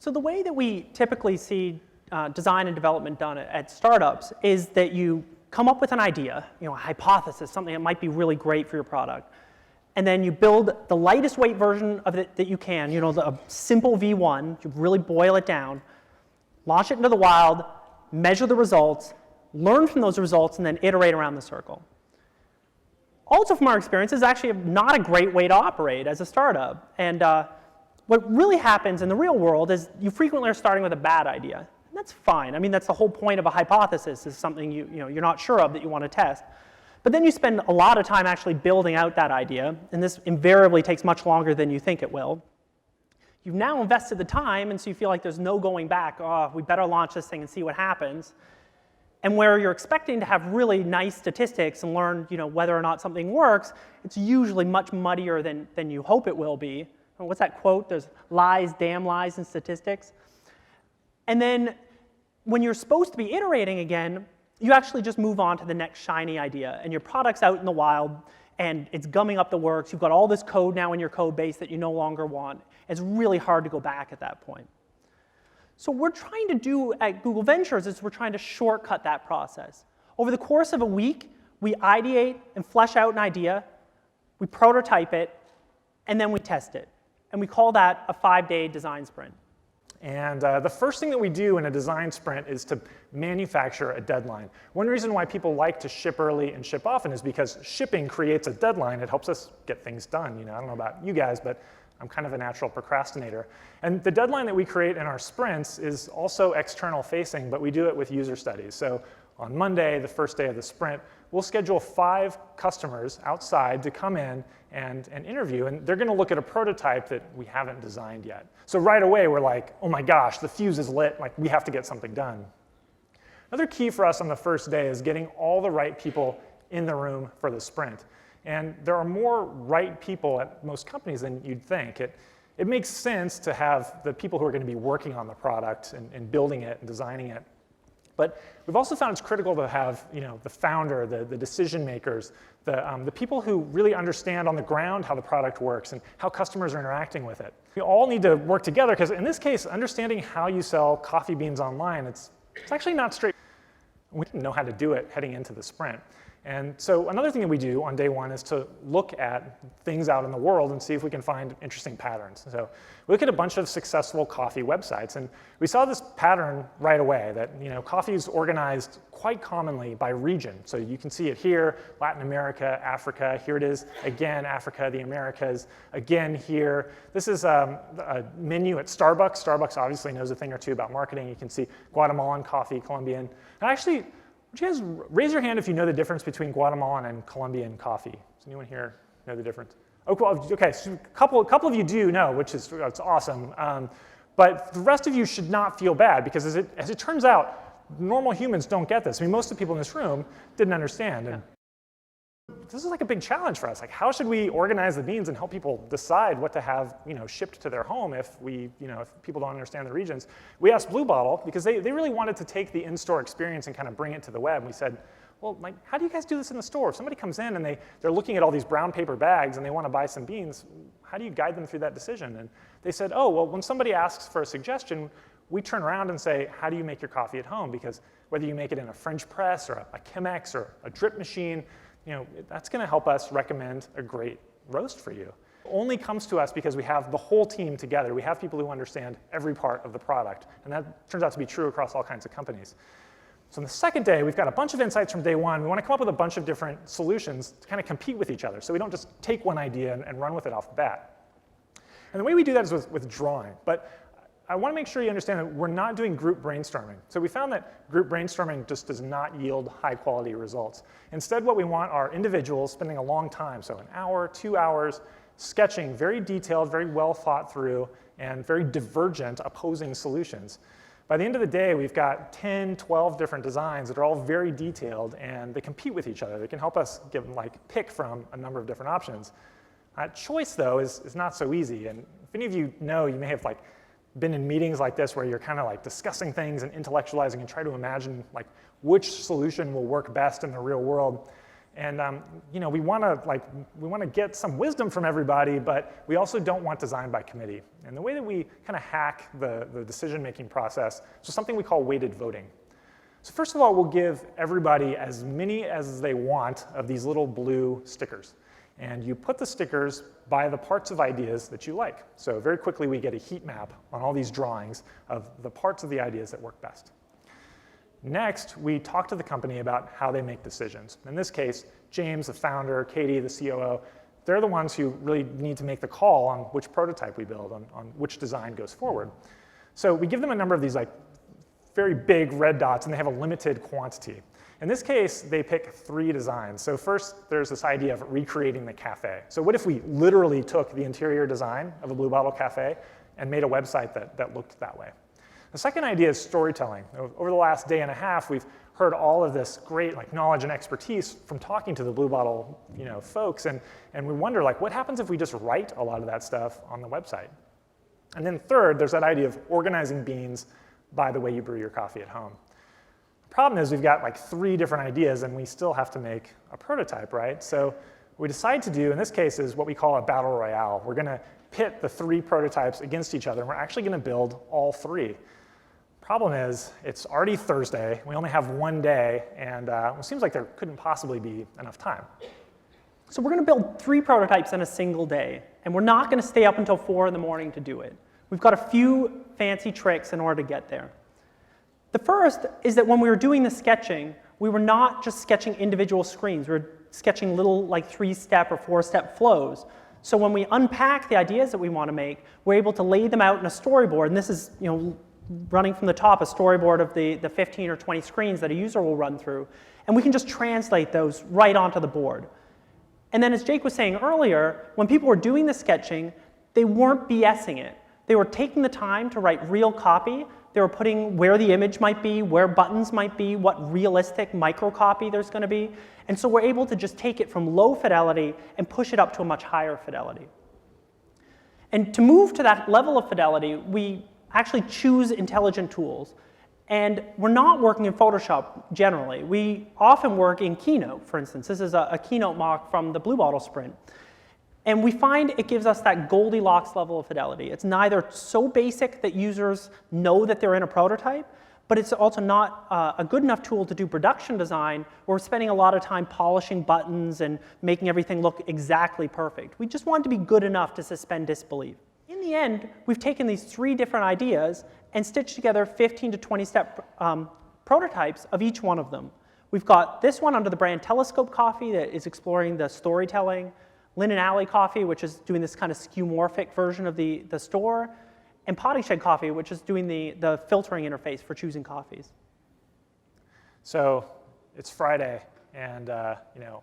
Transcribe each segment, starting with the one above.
So the way that we typically see design and development done at startups is that you come up with an idea, a hypothesis, something that might be really great for your product, and then you build the lightest weight version of it that you can, a simple V1, you really boil it down, launch it into the wild, measure the results, learn from those results, and then iterate around the circle. Also from our experience, is actually not a great way to operate as a startup. And what really happens in the real world is you frequently are starting with a bad idea. And that's fine. I mean, that's the whole point of a hypothesis, is something you're not sure of that you want to test. But then you spend a lot of time actually building out that idea, and this invariably takes much longer than you think it will. You've now invested the time, and so you feel like there's no going back. Oh, we better launch this thing and see what happens. And where you're expecting to have really nice statistics and learn whether or not something works, it's usually much muddier than you hope it will be. What's that quote? There's lies, damn lies in statistics. And then when you're supposed to be iterating again, you actually just move on to the next shiny idea, and your product's out in the wild, and it's gumming up the works. You've got all this code now in your code base that you no longer want. It's really hard to go back at that point. So what we're trying to do at Google Ventures is we're trying to shortcut that process. Over the course of a week, we ideate and flesh out an idea, we prototype it, and then we test it. And we call that a 5-day design sprint. And the first thing that we do in a design sprint is to manufacture a deadline. One reason why people like to ship early and ship often is because shipping creates a deadline. It helps us get things done. I don't know about you guys, but I'm kind of a natural procrastinator. And the deadline that we create in our sprints is also external facing, but we do it with user studies. So on Monday, the first day of the sprint, we'll schedule 5 customers outside to come in and interview, and they're going to look at a prototype that we haven't designed yet. So right away, we're like, oh my gosh, the fuse is lit, like we have to get something done. Another key for us on the first day is getting all the right people in the room for the sprint. And there are more right people at most companies than you'd think. It makes sense to have the people who are going to be working on the product and building it and designing it. But we've also found it's critical to have the founder, the decision makers, the people who really understand on the ground how the product works and how customers are interacting with it. We all need to work together because in this case, understanding how you sell coffee beans online, it's actually not straight. We didn't know how to do it heading into the sprint. And so another thing that we do on day one is to look at things out in the world and see if we can find interesting patterns. So we look at a bunch of successful coffee websites, and we saw this pattern right away that coffee is organized quite commonly by region. So you can see it here, Latin America, Africa. Here it is again, Africa, the Americas. Again here. This is a menu at Starbucks. Starbucks obviously knows a thing or two about marketing. You can see Guatemalan coffee, Colombian. And actually, would you guys raise your hand if you know the difference between Guatemalan and Colombian coffee? Does anyone here know the difference? Oh, cool. Okay, so a couple of you do know, which is it's awesome. But the rest of you should not feel bad because as it turns out, normal humans don't get this. I mean, most of the people in this room didn't understand. And this is like a big challenge for us. Like, how should we organize the beans and help people decide what to have shipped to their home if people don't understand the regions? We asked Blue Bottle because they really wanted to take the in-store experience and kind of bring it to the web. And we said, well, like, how do you guys do this in the store? If somebody comes in and they're looking at all these brown paper bags and they want to buy some beans, how do you guide them through that decision? And they said, oh, well, when somebody asks for a suggestion, we turn around and say, how do you make your coffee at home? Because whether you make it in a French press or a Chemex or a drip machine, that's going to help us recommend a great roast for you. It only comes to us because we have the whole team together. We have people who understand every part of the product. And that turns out to be true across all kinds of companies. So on the second day, we've got a bunch of insights from day one. We want to come up with a bunch of different solutions to kind of compete with each other. So we don't just take one idea and run with it off the bat. And the way we do that is with drawing. But I want to make sure you understand that we're not doing group brainstorming. So we found that group brainstorming just does not yield high quality results. Instead, what we want are individuals spending a long time, so an hour, 2 hours, sketching very detailed, very well thought through, and very divergent opposing solutions. By the end of the day, we've got 10, 12 different designs that are all very detailed, and they compete with each other. They can help us pick from a number of different options. Choice, though, is not so easy. And if any of you know, you may have been in meetings like this where you're kind of discussing things and intellectualizing and try to imagine which solution will work best in the real world. And we want to get some wisdom from everybody, but we also don't want design by committee. And the way that we kind of hack the decision-making process is something we call weighted voting. So first of all, we'll give everybody as many as they want of these little blue stickers. And you put the stickers by the parts of ideas that you like. So very quickly, we get a heat map on all these drawings of the parts of the ideas that work best. Next, we talk to the company about how they make decisions. In this case, James, the founder, Katie, the COO, they're the ones who really need to make the call on which prototype we build, on which design goes forward. So we give them a number of these very big red dots, and they have a limited quantity. In this case, they pick 3 designs. So first, there's this idea of recreating the cafe. So what if we literally took the interior design of a Blue Bottle cafe and made a website that looked that way? The second idea is storytelling. Over the last day and a half, we've heard all of this great knowledge and expertise from talking to the Blue Bottle folks, and we wonder what happens if we just write a lot of that stuff on the website? And then third, there's that idea of organizing beans by the way you brew your coffee at home. The problem is we've got 3 different ideas, and we still have to make a prototype, right? So what we decide to do in this case is what we call a battle royale. We're going to pit the 3 prototypes against each other, and we're actually going to build all 3. Problem is, it's already Thursday, we only have 1 day, and it seems like there couldn't possibly be enough time. So we're going to build 3 prototypes in a single day, and we're not going to stay up until 4 in the morning to do it. We've got a few fancy tricks in order to get there. The first is that when we were doing the sketching, we were not just sketching individual screens. We were sketching little 3-step or 4-step flows. So when we unpack the ideas that we want to make, we're able to lay them out in a storyboard, and this is running from the top, a storyboard of the 15 or 20 screens that a user will run through. And we can just translate those right onto the board. And then as Jake was saying earlier, when people were doing the sketching, they weren't BSing it. They were taking the time to write real copy. They were putting where the image might be, where buttons might be, what realistic micro copy there's going to be. And so we're able to just take it from low fidelity and push it up to a much higher fidelity. And to move to that level of fidelity, we actually choose intelligent tools. And we're not working in Photoshop generally. We often work in Keynote, for instance. This is a Keynote mock from the Blue Bottle Sprint. And we find it gives us that Goldilocks level of fidelity. It's neither so basic that users know that they're in a prototype, but it's also not a good enough tool to do production design where we're spending a lot of time polishing buttons and making everything look exactly perfect. We just want it to be good enough to suspend disbelief. In the end, we've taken these 3 different ideas and stitched together 15 to 20-step prototypes of each one of them. We've got this one under the brand Telescope Coffee that is exploring the storytelling, Linen Alley Coffee, which is doing this kind of skeuomorphic version of the store, and Potty Shed Coffee, which is doing the filtering interface for choosing coffees. So it's Friday, and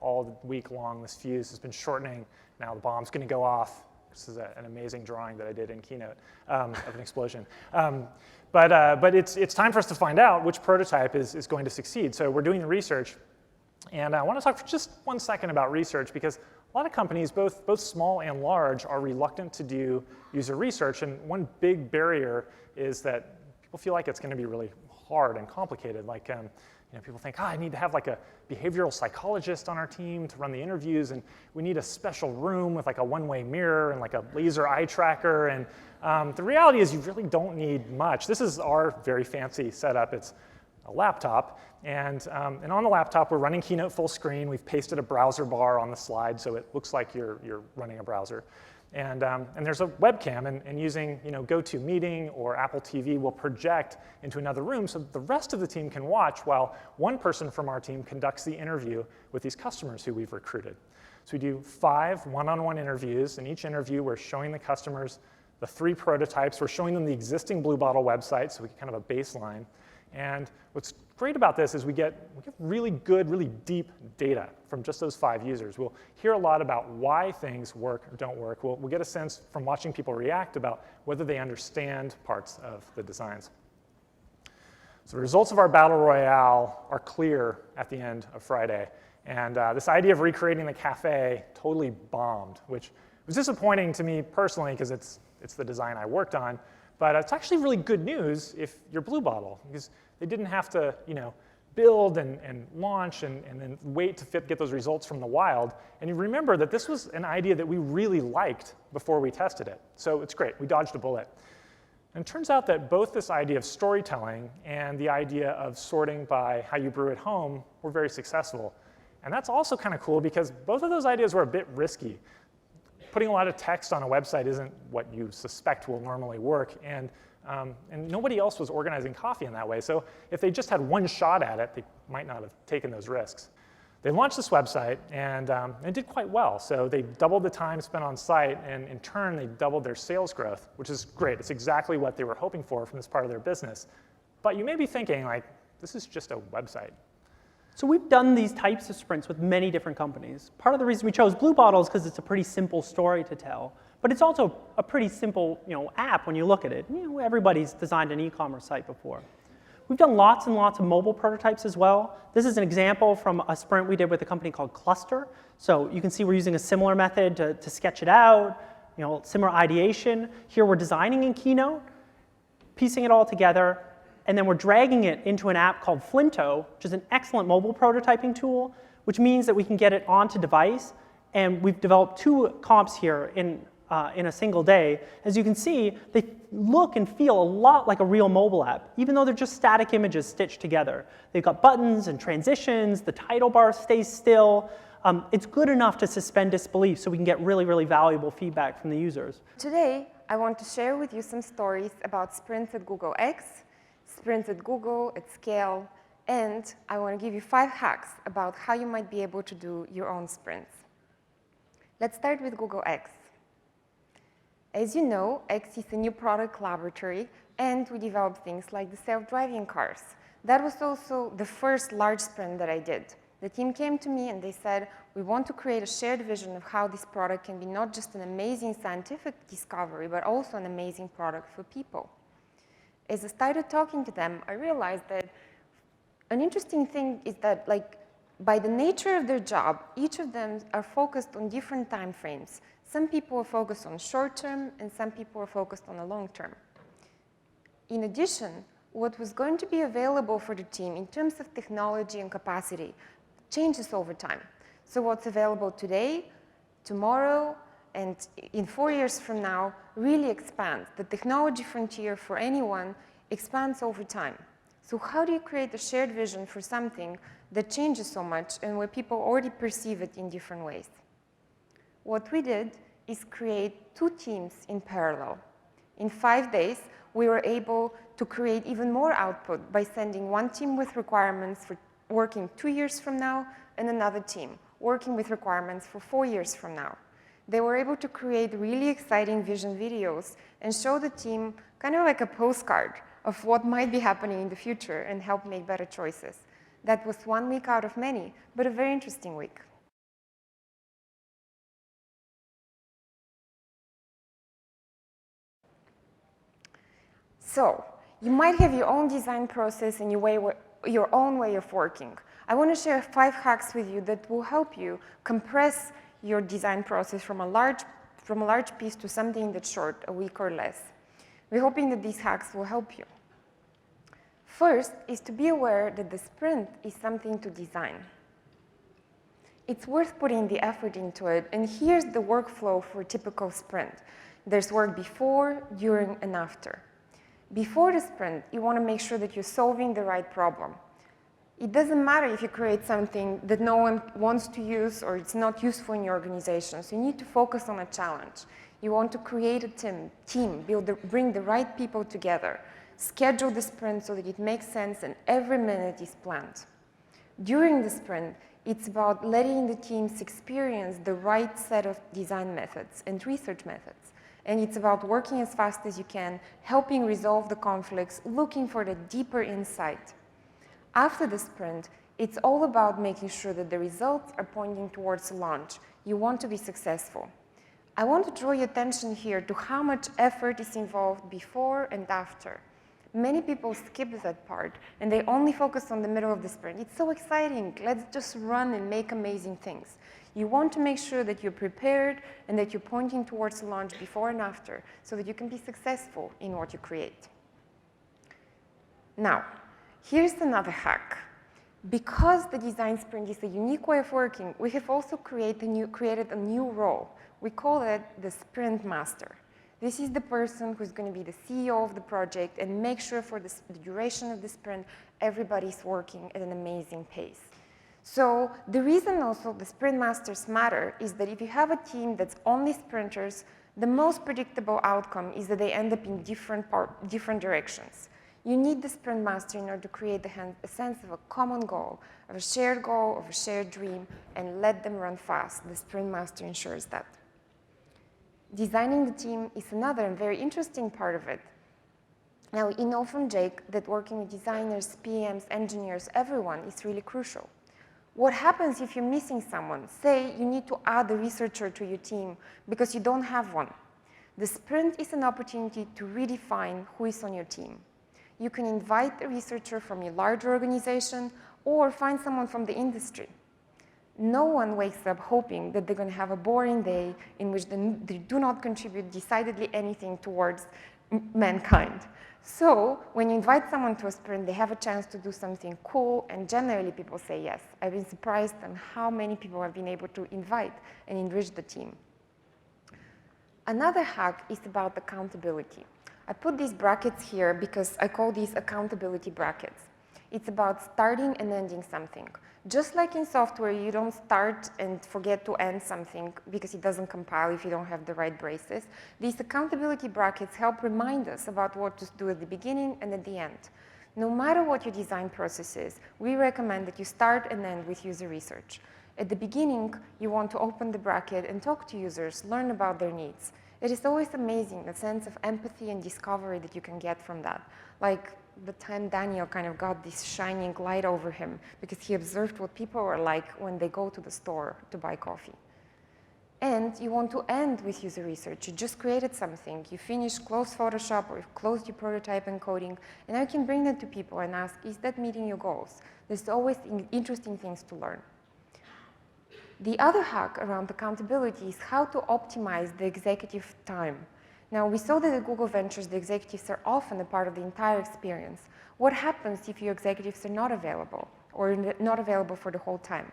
all week long this fuse has been shortening. Now the bomb's going to go off. This is an amazing drawing that I did in Keynote of an explosion. But it's time for us to find out which prototype is going to succeed. So we're doing the research. And I want to talk for just 1 second about research, because a lot of companies, both small and large, are reluctant to do user research. And one big barrier is that people feel like it's going to be really hard and complicated. People think, I need to have a behavioral psychologist on our team to run the interviews, and we need a special room with a one-way mirror and a laser eye tracker. And the reality is you really don't need much. This is our very fancy setup. It's a laptop, and on the laptop we're running Keynote full screen. We've pasted a browser bar on the slide so it looks like you're running a browser. And there's a webcam, and using GoToMeeting or Apple TV will project into another room so that the rest of the team can watch while one person from our team conducts the interview with these customers who we've recruited. So we do 5 one-on-one interviews. In each interview, we're showing the customers the 3 prototypes. We're showing them the existing Blue Bottle website, so we get kind of a baseline. And what's great about this is we get really good, really deep data from just those 5 users. We'll hear a lot about why things work or don't work. We'll get a sense from watching people react about whether they understand parts of the designs. So the results of our battle royale are clear at the end of Friday. And this idea of recreating the cafe totally bombed, which was disappointing to me personally because it's the design I worked on. But it's actually really good news if you're Blue Bottle, because they didn't have to, build and launch and then wait to get those results from the wild. And you remember that this was an idea that we really liked before we tested it. So it's great. We dodged a bullet. And it turns out that both this idea of storytelling and the idea of sorting by how you brew at home were very successful. And that's also kind of cool because both of those ideas were a bit risky. Putting a lot of text on a website isn't what you suspect will normally work. And nobody else was organizing coffee in that way. So if they just had one shot at it, they might not have taken those risks. They launched this website, and it did quite well. So they doubled the time spent on site, and in turn, they doubled their sales growth, which is great. It's exactly what they were hoping for from this part of their business. But you may be thinking, like, this is just a website. So we've done these types of sprints with many different companies. Part of the reason we chose Blue Bottle is because it's a pretty simple story to tell. But it's also a pretty simple app when you look at it. Everybody's designed an e-commerce site before. We've done lots and lots of mobile prototypes as well. This is an example from a sprint we did with a company called Cluster. So you can see we're using a similar method to sketch it out, similar ideation. Here we're designing in Keynote, piecing it all together, and then we're dragging it into an app called Flinto, which is an excellent mobile prototyping tool, which means that we can get it onto device. And we've developed 2 comps here in a single day. As you can see, they look and feel a lot like a real mobile app, even though they're just static images stitched together. They've got buttons and transitions. The title bar stays still. It's good enough to suspend disbelief so we can get really, really valuable feedback from the users. Today, I want to share with you some stories about sprints at Google X, sprints at Google at scale, and I want to give you 5 hacks about how you might be able to do your own sprints. Let's start with Google X. As you know, X is a new product laboratory, and we developed things like the self-driving cars. That was also the first large sprint that I did. The team came to me and they said, we want to create a shared vision of how this product can be not just an amazing scientific discovery, but also an amazing product for people. As I started talking to them, I realized that an interesting thing is that, by the nature of their job, each of them are focused on different time frames. Some people are focused on short term, and some people are focused on the long term. In addition, what was going to be available for the team in terms of technology and capacity changes over time. So what's available today, tomorrow, and in 4 years from now really expands. The technology frontier for anyone expands over time. So how do you create a shared vision for something that changes so much and where people already perceive it in different ways? What we did is create 2 teams in parallel. In 5 days, we were able to create even more output by sending one team with requirements for working 2 years from now and another team working with requirements for 4 years from now. They were able to create really exciting vision videos and show the team kind of like a postcard of what might be happening in the future and help make better choices. That was 1 week out of many, but a very interesting week. So, you might have your own design process and your own way of working. I want to share 5 hacks with you that will help you compress your design process from a large piece to something that's short, a week or less. We're hoping that these hacks will help you. First is to be aware that the sprint is something to design. It's worth putting the effort into it, and here's the workflow for a typical sprint. There's work before, during, and after. Before the sprint, you want to make sure that you're solving the right problem. It doesn't matter if you create something that no one wants to use or it's not useful in your organization. So you need to focus on a challenge. You want to create a team, bring the right people together, schedule the sprint so that it makes sense and every minute is planned. During the sprint, it's about letting the teams experience the right set of design methods and research methods. And it's about working as fast as you can, helping resolve the conflicts, looking for the deeper insight. After the sprint, it's all about making sure that the results are pointing towards launch. You want to be successful. I want to draw your attention here to how much effort is involved before and after. Many people skip that part, and they only focus on the middle of the sprint. It's so exciting. Let's just run and make amazing things. You want to make sure that you're prepared and that you're pointing towards launch before and after so that you can be successful in what you create. Now, here's another hack. Because the design sprint is a unique way of working, we have also created a new role. We call it the sprint master. This is the person who's going to be the CEO of the project and make sure for the duration of the sprint, everybody's working at an amazing pace. So the reason also the sprint masters matter is that if you have a team that's only sprinters, the most predictable outcome is that they end up in different directions. You need the sprint master in order to create a sense of a common goal, of a shared dream, and let them run fast. The sprint master ensures that. Designing the team is another and very interesting part of it. Now, you know from Jake that working with designers, PMs, engineers, everyone is really crucial. What happens if you're missing someone? Say you need to add a researcher to your team because you don't have one. The sprint is an opportunity to redefine who is on your team. You can invite a researcher from your larger organization or find someone from the industry. No one wakes up hoping that they're going to have a boring day in which they do not contribute decidedly anything towards mankind. So when you invite someone to a sprint, they have a chance to do something cool, and generally people say yes. I've been surprised on how many people have been able to invite and enrich the team. Another hack is about accountability. I put these brackets here because I call these accountability brackets. It's about starting and ending something. Just like in software, you don't start and forget to end something because it doesn't compile if you don't have the right braces. These accountability brackets help remind us about what to do at the beginning and at the end. No matter what your design process is, we recommend that you start and end with user research. At the beginning, you want to open the bracket and talk to users, learn about their needs. It is always amazing, the sense of empathy and discovery that you can get from that. Like the time Daniel kind of got this shining light over him because he observed what people are like when they go to the store to buy coffee. And you want to end with user research. You just created something. You finished, closed Photoshop, or you've closed your prototype encoding, and now you can bring that to people and ask, is that meeting your goals? There's always interesting things to learn. The other hack around accountability is how to optimize the executive time. Now, we saw that at Google Ventures, the executives are often a part of the entire experience. What happens if your executives are not available or not available for the whole time?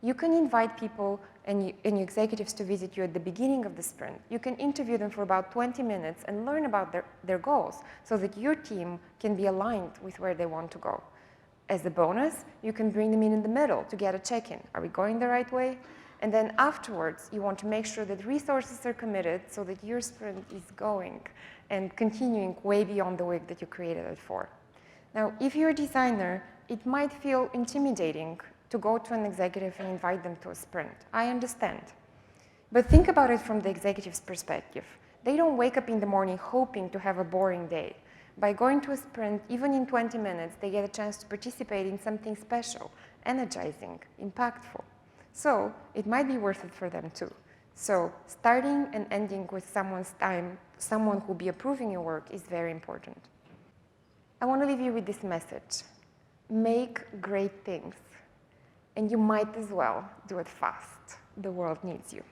You can invite people and your executives to visit you at the beginning of the sprint. You can interview them for about 20 minutes and learn about their goals so that your team can be aligned with where they want to go. As a bonus, you can bring them in the middle to get a check-in. Are we going the right way? And then afterwards, you want to make sure that resources are committed so that your sprint is going and continuing way beyond the week that you created it for. Now, if you're a designer, it might feel intimidating to go to an executive and invite them to a sprint. I understand. But think about it from the executive's perspective. They don't wake up in the morning hoping to have a boring day. By going to a sprint, even in 20 minutes, they get a chance to participate in something special, energizing, impactful. So it might be worth it for them too. So starting and ending with someone's time, someone who will be approving your work, is very important. I want to leave you with this message. Make great things, and you might as well do it fast. The world needs you.